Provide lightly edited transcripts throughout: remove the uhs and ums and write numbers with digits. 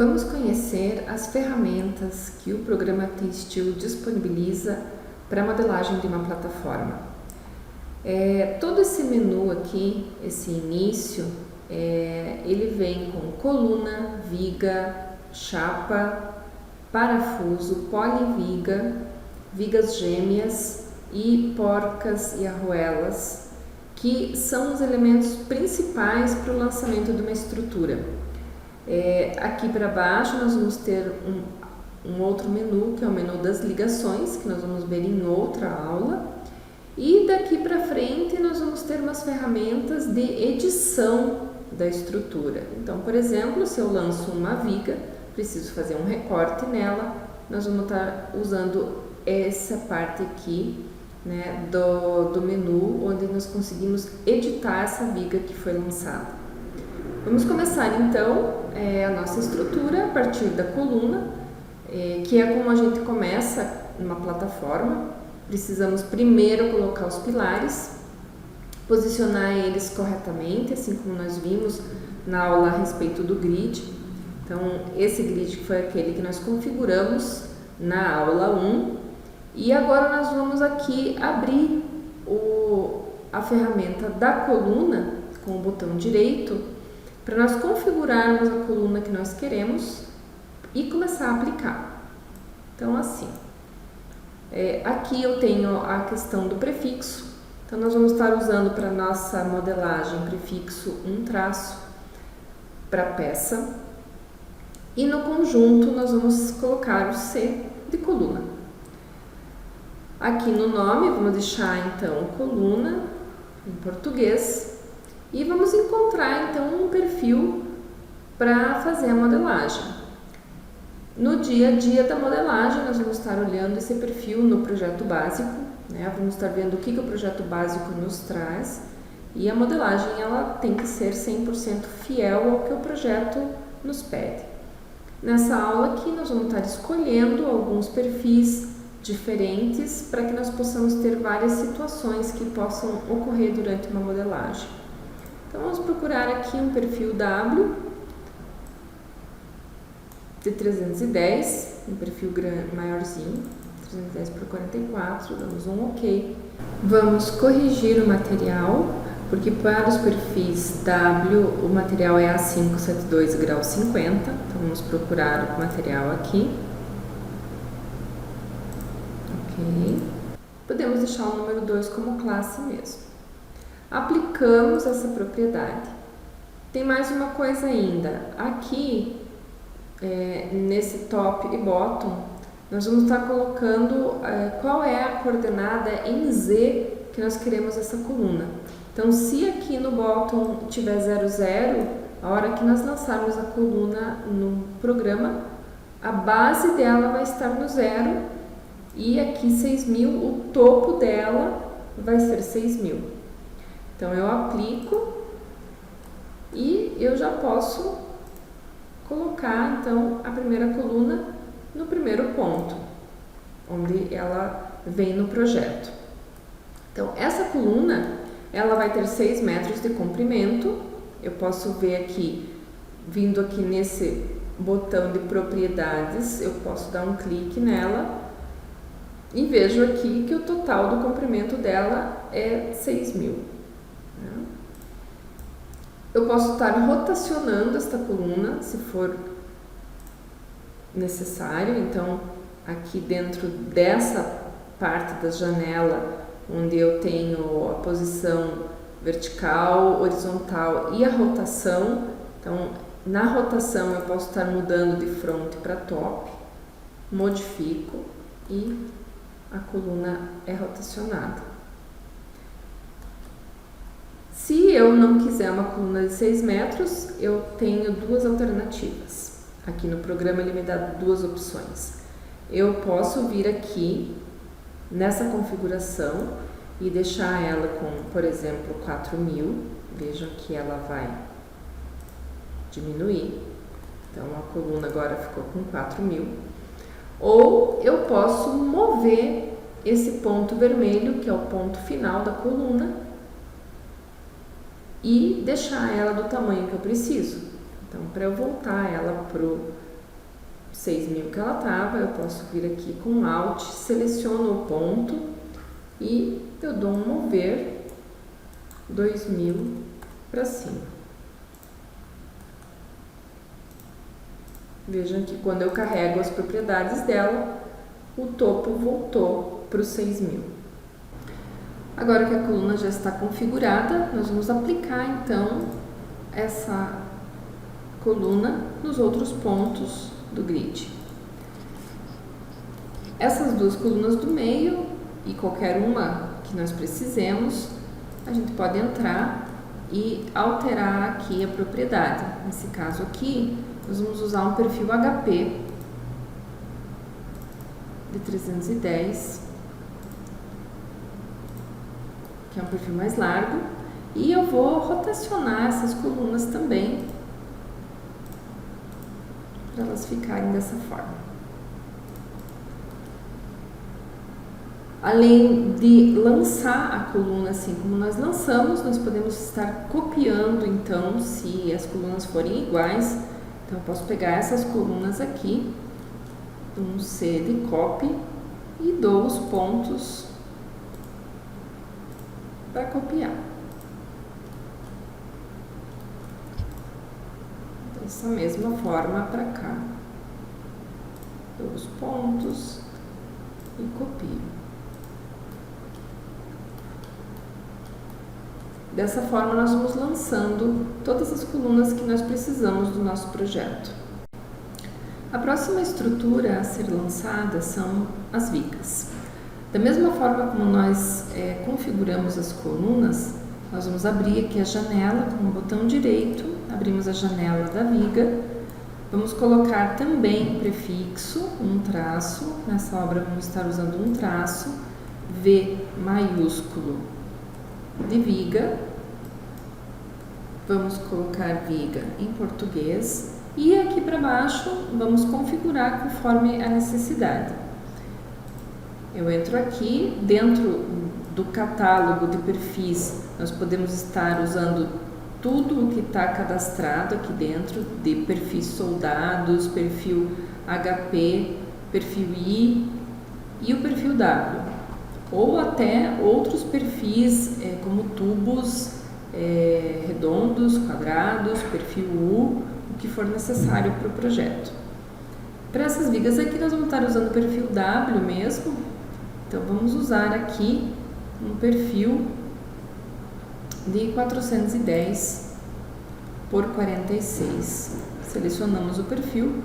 Vamos conhecer as ferramentas que o programa T-Steel disponibiliza para a modelagem de uma plataforma. Todo esse menu aqui, esse início, ele vem com coluna, viga, chapa, parafuso, poliviga, vigas gêmeas e porcas e arruelas, que são os elementos principais para o lançamento de uma estrutura. Aqui para baixo nós vamos ter um outro menu, que é o menu das ligações, que nós vamos ver em outra aula. E daqui para frente nós vamos ter umas ferramentas de edição da estrutura. Então, por exemplo, se eu lanço uma viga, preciso fazer um recorte nela, nós vamos estar usando essa parte aqui, né, do menu, onde nós conseguimos editar essa viga que foi lançada. Vamos começar então a nossa estrutura a partir da coluna, que é como a gente começa numa plataforma. Precisamos primeiro colocar os pilares, posicionar eles corretamente, assim como nós vimos na aula a respeito do grid. Então, esse grid foi aquele que nós configuramos na aula 1. E agora nós vamos aqui abrir a ferramenta da coluna com o botão direito para nós configurarmos a coluna que nós queremos e começar a aplicar. Então, assim, aqui eu tenho a questão do prefixo. Então, nós vamos estar usando para nossa modelagem prefixo um traço para peça. E no conjunto nós vamos colocar o C de coluna. Aqui no nome vamos deixar então coluna em português e vamos encontrar então um perfil para fazer a modelagem. No dia a dia da modelagem nós vamos estar olhando esse perfil no projeto básico, né? Vamos estar vendo o que o projeto básico nos traz e a modelagem ela tem que ser 100% fiel ao que o projeto nos pede. Nessa aula aqui nós vamos estar escolhendo alguns perfis diferentes para que nós possamos ter várias situações que possam ocorrer durante uma modelagem. Então vamos procurar aqui um perfil W de 310, um perfil maiorzinho, 310 por 44, damos um OK. Vamos corrigir o material, porque para os perfis W o material é A572 grau 50, então vamos procurar o material aqui. Ok. Podemos deixar o número 2 como classe mesmo. Aplicamos essa propriedade. Tem mais uma coisa ainda. Aqui, nesse top e bottom, nós vamos estar colocando qual é a coordenada em Z que nós queremos essa coluna. Então, se aqui no bottom tiver 00, a hora que nós lançarmos a coluna no programa, a base dela vai estar no 0 e aqui 6.000, o topo dela vai ser 6.000. Então, eu aplico e eu já posso colocar então a primeira coluna no primeiro ponto, onde ela vem no projeto. Então, essa coluna ela vai ter 6 metros de comprimento. Eu posso ver aqui, vindo aqui nesse botão de propriedades, eu posso dar um clique nela e vejo aqui que o total do comprimento dela é 6.000. Eu posso estar rotacionando esta coluna, se for necessário. Então, aqui dentro dessa parte da janela, onde eu tenho a posição vertical, horizontal e a rotação. Então, na rotação eu posso estar mudando de front para top, modifico e a coluna é rotacionada. Se eu não quiser uma coluna de 6 metros, eu tenho duas alternativas. Aqui no programa ele me dá duas opções. Eu posso vir aqui nessa configuração e deixar ela com, por exemplo, 4.000. Vejam que ela vai diminuir. Então, a coluna agora ficou com 4.000. Ou eu posso mover esse ponto vermelho, que é o ponto final da coluna, e deixar ela do tamanho que eu preciso. Então, para eu voltar ela para o 6.000 que ela estava, eu posso vir aqui com Alt, seleciono o ponto e eu dou um mover 2.000 para cima. Vejam que quando eu carrego as propriedades dela, o topo voltou para os 6.000. Agora que a coluna já está configurada, nós vamos aplicar então essa coluna nos outros pontos do grid. Essas duas colunas do meio e qualquer uma que nós precisemos, a gente pode entrar e alterar aqui a propriedade. Nesse caso aqui, nós vamos usar um perfil HP de 310, que é um perfil mais largo, e eu vou rotacionar essas colunas também para elas ficarem dessa forma. Além de lançar a coluna assim como nós lançamos, nós podemos estar copiando, então, se as colunas forem iguais. Então, eu posso pegar essas colunas aqui, dou um C de copy e dou os pontos para copiar. Dessa mesma forma para cá. Dou os pontos e copio. Dessa forma, nós vamos lançando todas as colunas que nós precisamos do nosso projeto. A próxima estrutura a ser lançada são as vigas. Da mesma forma como nós configuramos as colunas, nós vamos abrir aqui a janela com o botão direito, abrimos a janela da viga, vamos colocar também prefixo, um traço, nessa obra vamos estar usando um traço, V maiúsculo de viga, vamos colocar viga em português e aqui para baixo vamos configurar conforme a necessidade. Eu entro aqui, dentro do catálogo de perfis, nós podemos estar usando tudo o que está cadastrado aqui dentro, de perfis soldados, perfil HP, perfil I e o perfil W. Ou até outros perfis como tubos redondos, quadrados, perfil U, o que for necessário para o projeto. Para essas vigas aqui nós vamos estar usando o perfil W mesmo, então vamos usar aqui um perfil de 410 por 46. Selecionamos o perfil,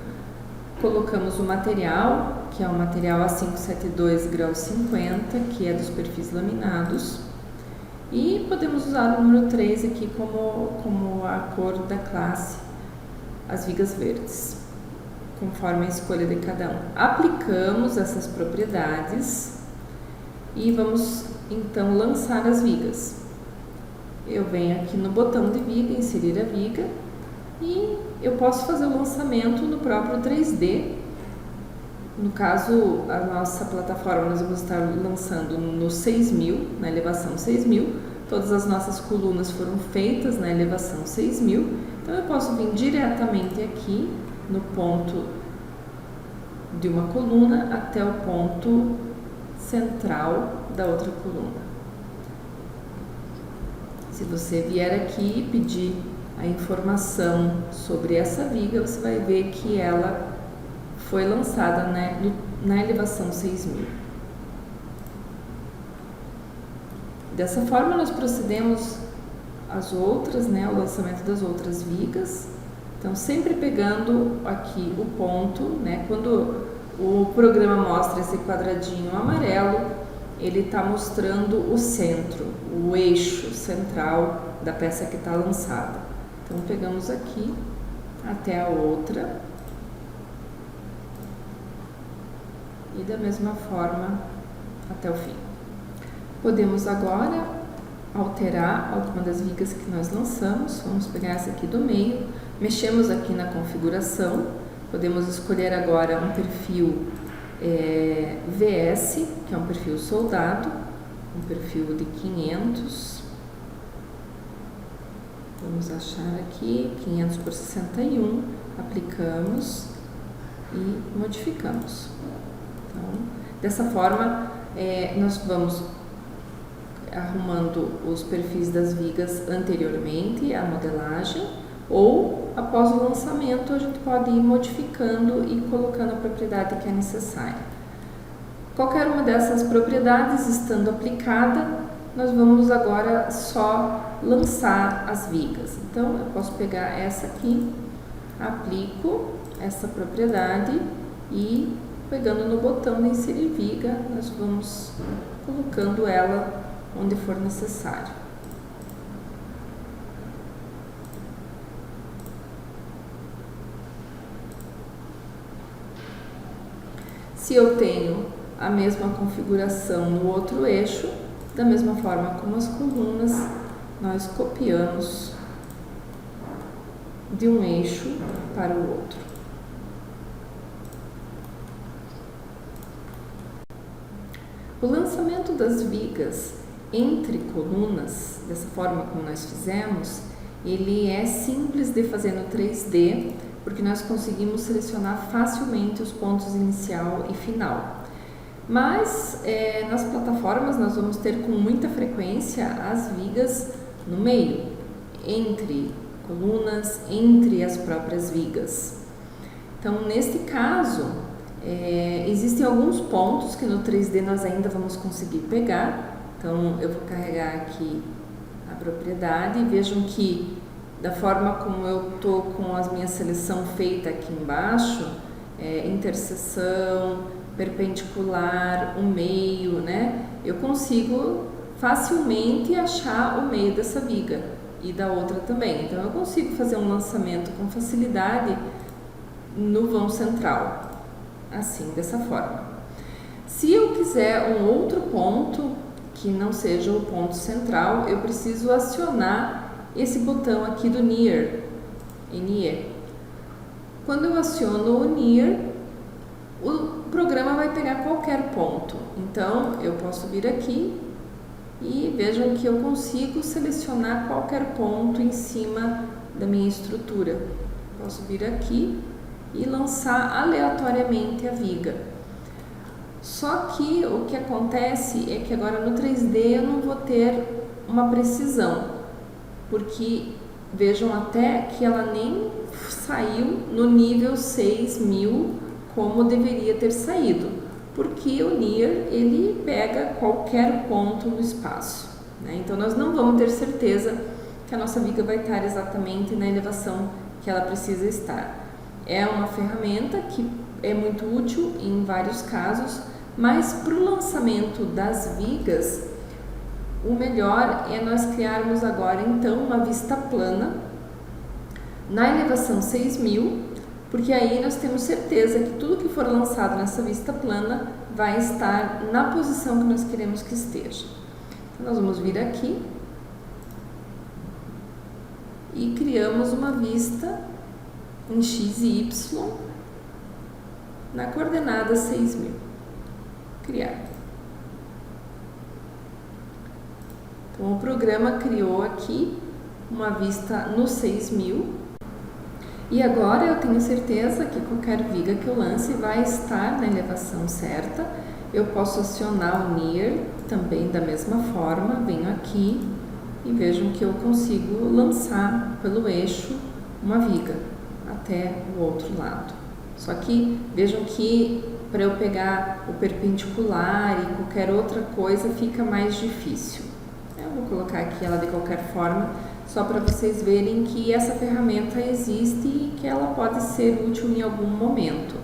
colocamos o material, que é o material A572 grau 50, que é dos perfis laminados, e podemos usar o número 3 aqui como a cor da classe, as vigas verdes, conforme a escolha de cada um. Aplicamos essas propriedades e vamos então lançar as vigas. Eu venho aqui no botão de viga, inserir a viga, e eu posso fazer o lançamento no próprio 3D. No caso, a nossa plataforma nós vamos estar lançando no 6.000, na elevação 6.000. Todas as nossas colunas foram feitas na elevação 6.000. Então, eu posso vir diretamente aqui no ponto de uma coluna até o ponto central da outra coluna. Se você vier aqui e pedir a informação sobre essa viga, você vai ver que ela foi lançada na elevação 6.000. Dessa forma, nós procedemos as outras, o lançamento das outras vigas. Então, sempre pegando aqui o ponto, quando o programa mostra esse quadradinho amarelo, ele está mostrando o centro, o eixo central da peça que está lançada. Então, pegamos aqui até a outra e da mesma forma até o fim. Podemos agora alterar alguma das vigas que nós lançamos. Vamos pegar essa aqui do meio, mexemos aqui na configuração, podemos escolher agora um perfil VS, que é um perfil soldado, um perfil de 500. Vamos achar aqui 500 por 61, aplicamos e modificamos. Então, dessa forma, nós vamos arrumando os perfis das vigas anteriormente à modelagem, ou após o lançamento a gente pode ir modificando e colocando a propriedade que é necessária. Qualquer uma dessas propriedades estando aplicada, nós vamos agora só lançar as vigas. Então eu posso pegar essa aqui, aplico essa propriedade e pegando no botão de inserir viga, nós vamos colocando ela onde for necessário. Se eu tenho a mesma configuração no outro eixo, da mesma forma como as colunas, nós copiamos de um eixo para o outro. O lançamento das vigas entre colunas, dessa forma como nós fizemos, ele é simples de fazer no 3D, porque nós conseguimos selecionar facilmente os pontos inicial e final. Mas nas plataformas nós vamos ter com muita frequência as vigas no meio, entre colunas, entre as próprias vigas. Então, neste caso, existem alguns pontos que no 3D nós ainda vamos conseguir pegar. Então, eu vou carregar aqui a propriedade e vejam que, da forma como eu estou com a minha seleção feita aqui embaixo, interseção, perpendicular, o meio, né? Eu consigo facilmente achar o meio dessa viga e da outra também. Então, eu consigo fazer um lançamento com facilidade no vão central, assim, dessa forma. Se eu quiser um outro ponto que não seja o ponto central, eu preciso acionar esse botão aqui do Near, NE. Quando eu aciono o Near, o programa vai pegar qualquer ponto. Então, eu posso vir aqui e vejam que eu consigo selecionar qualquer ponto em cima da minha estrutura. Posso vir aqui e lançar aleatoriamente a viga. Só que o que acontece é que agora no 3D eu não vou ter uma precisão, porque vejam até que ela nem saiu no nível 6000 como deveria ter saído, porque o Near ele pega qualquer ponto no espaço, né? Então nós não vamos ter certeza que a nossa viga vai estar exatamente na elevação que ela precisa estar. É uma ferramenta que é muito útil em vários casos, mas para o lançamento das vigas, o melhor é nós criarmos agora então uma vista plana na elevação 6000, porque aí nós temos certeza que tudo que for lançado nessa vista plana vai estar na posição que nós queremos que esteja. Então nós vamos vir aqui e criamos uma vista em x e y na coordenada 6000. Criar. Então o programa criou aqui uma vista no 6000 e agora eu tenho certeza que qualquer viga que eu lance vai estar na elevação certa. Eu posso acionar o Near também da mesma forma, venho aqui e vejam que eu consigo lançar pelo eixo uma viga até o outro lado. Só que vejam que para eu pegar o perpendicular e qualquer outra coisa fica mais difícil. Eu vou colocar aqui ela de qualquer forma, só para vocês verem que essa ferramenta existe e que ela pode ser útil em algum momento.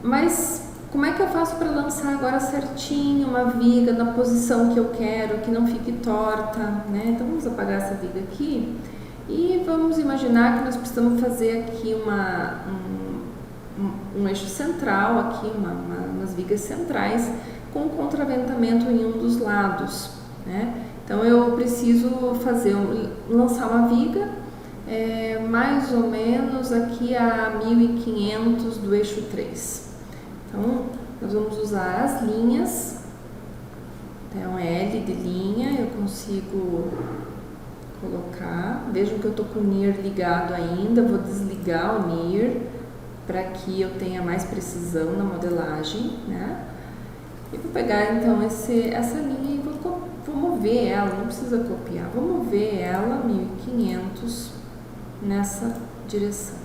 Mas como é que eu faço para lançar agora certinho uma viga na posição que eu quero, que não fique torta, né? Então vamos apagar essa viga aqui e vamos imaginar que nós precisamos fazer aqui um eixo central, aqui umas vigas centrais com contraventamento em um dos lados, né? Então eu preciso lançar uma viga mais ou menos aqui a 1500 do eixo 3. Então nós vamos usar as linhas, então L de linha, eu consigo colocar, vejam que eu estou com o Near ligado ainda, vou desligar o Near, para que eu tenha mais precisão na modelagem, né? E vou pegar então essa linha e vou mover ela, não precisa copiar, vou mover ela 1500 nessa direção.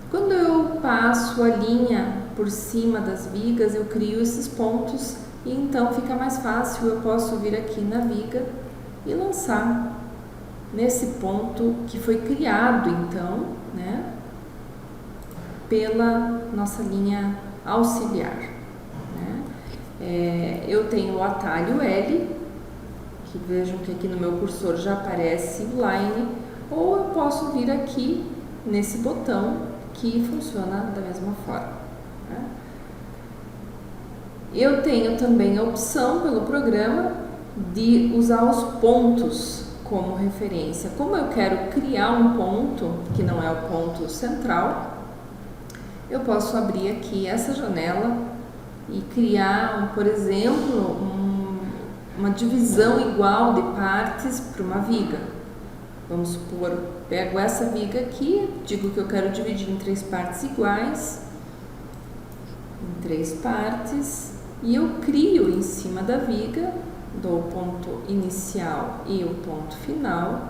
Quando eu passo a linha por cima das vigas, eu crio esses pontos e então fica mais fácil, eu posso vir aqui na viga e lançar nesse ponto que foi criado então, né, pela nossa linha auxiliar, né? Eu tenho o atalho L, que vejam que aqui no meu cursor já aparece o line, ou eu posso vir aqui nesse botão que funciona da mesma forma, né? Eu tenho também a opção pelo programa de usar os pontos como referência. Como eu quero criar um ponto que não é o ponto central, eu posso abrir aqui essa janela e criar, por exemplo, uma divisão igual de partes para uma viga. Vamos supor, pego essa viga aqui, digo que eu quero dividir em 3 partes iguais, em 3 partes, e eu crio em cima da viga, dou o ponto inicial e o ponto final.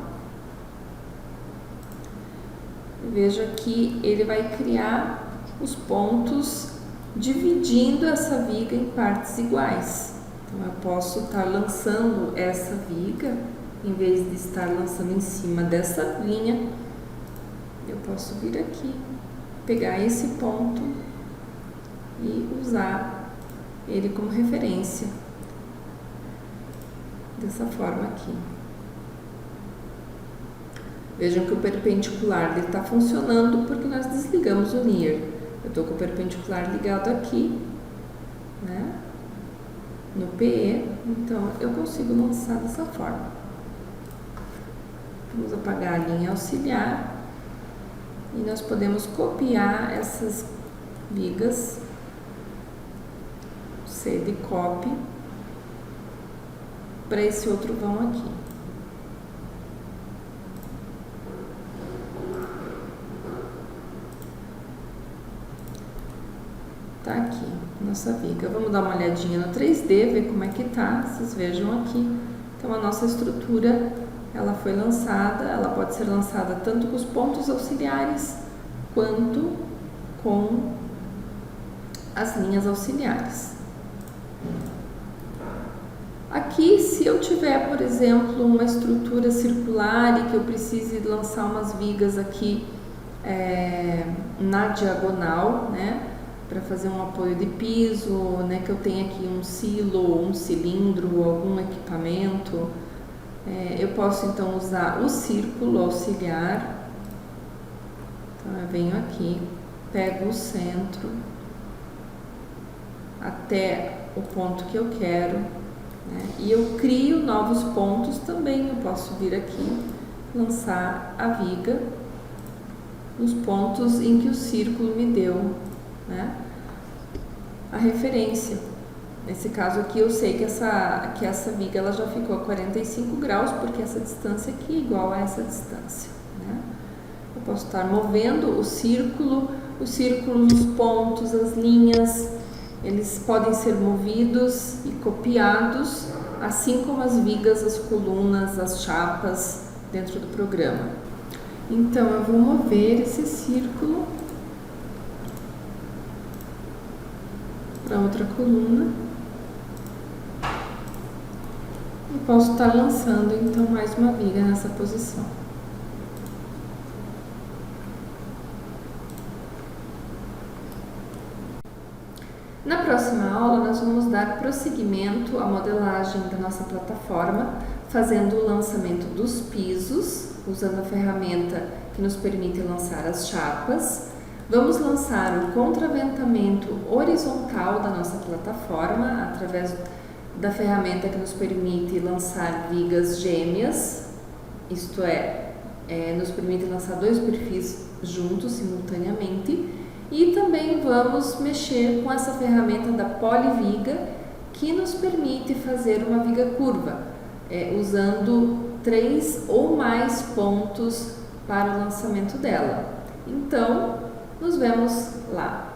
Veja que ele vai criar os pontos dividindo essa viga em partes iguais. Então, eu posso estar lançando essa viga, em vez de estar lançando em cima dessa linha, eu posso vir aqui, pegar esse ponto e usar ele como referência, dessa forma aqui. Vejam que o perpendicular está funcionando porque nós desligamos o Near. Eu estou com o perpendicular ligado aqui, né, no PE, então eu consigo lançar dessa forma. Vamos apagar a linha auxiliar e nós podemos copiar essas vigas, C de copy, para esse outro vão aqui. Tá aqui, nossa viga. Vamos dar uma olhadinha no 3D, ver como é que tá, vocês vejam aqui. Então a nossa estrutura, ela foi lançada, ela pode ser lançada tanto com os pontos auxiliares, quanto com as linhas auxiliares. Aqui, se eu tiver, por exemplo, uma estrutura circular e que eu precise lançar umas vigas aqui na diagonal, né, para fazer um apoio de piso, né, que eu tenha aqui um silo, um cilindro, algum equipamento, eu posso então usar o círculo auxiliar. Então eu venho aqui, pego o centro até o ponto que eu quero, né, e eu crio novos pontos também. Eu posso vir aqui, lançar a viga nos pontos em que o círculo me deu, né, a referência. Nesse caso aqui eu sei que essa viga ela já ficou a 45 graus, porque essa distância aqui é igual a essa distância, né? Eu posso estar movendo o círculo, os pontos, as linhas, eles podem ser movidos e copiados, assim como as vigas, as colunas, as chapas dentro do programa. Então eu vou mover esse círculo para outra coluna e posso estar lançando então mais uma viga nessa posição. Na próxima aula nós vamos dar prosseguimento à modelagem da nossa plataforma, fazendo o lançamento dos pisos, usando a ferramenta que nos permite lançar as chapas. Vamos lançar o contraventamento horizontal da nossa plataforma através da ferramenta que nos permite lançar vigas gêmeas, isto nos permite lançar 2 perfis juntos, simultaneamente, e também vamos mexer com essa ferramenta da poliviga, que nos permite fazer uma viga curva, usando 3 ou mais pontos para o lançamento dela. Então, nos vemos lá.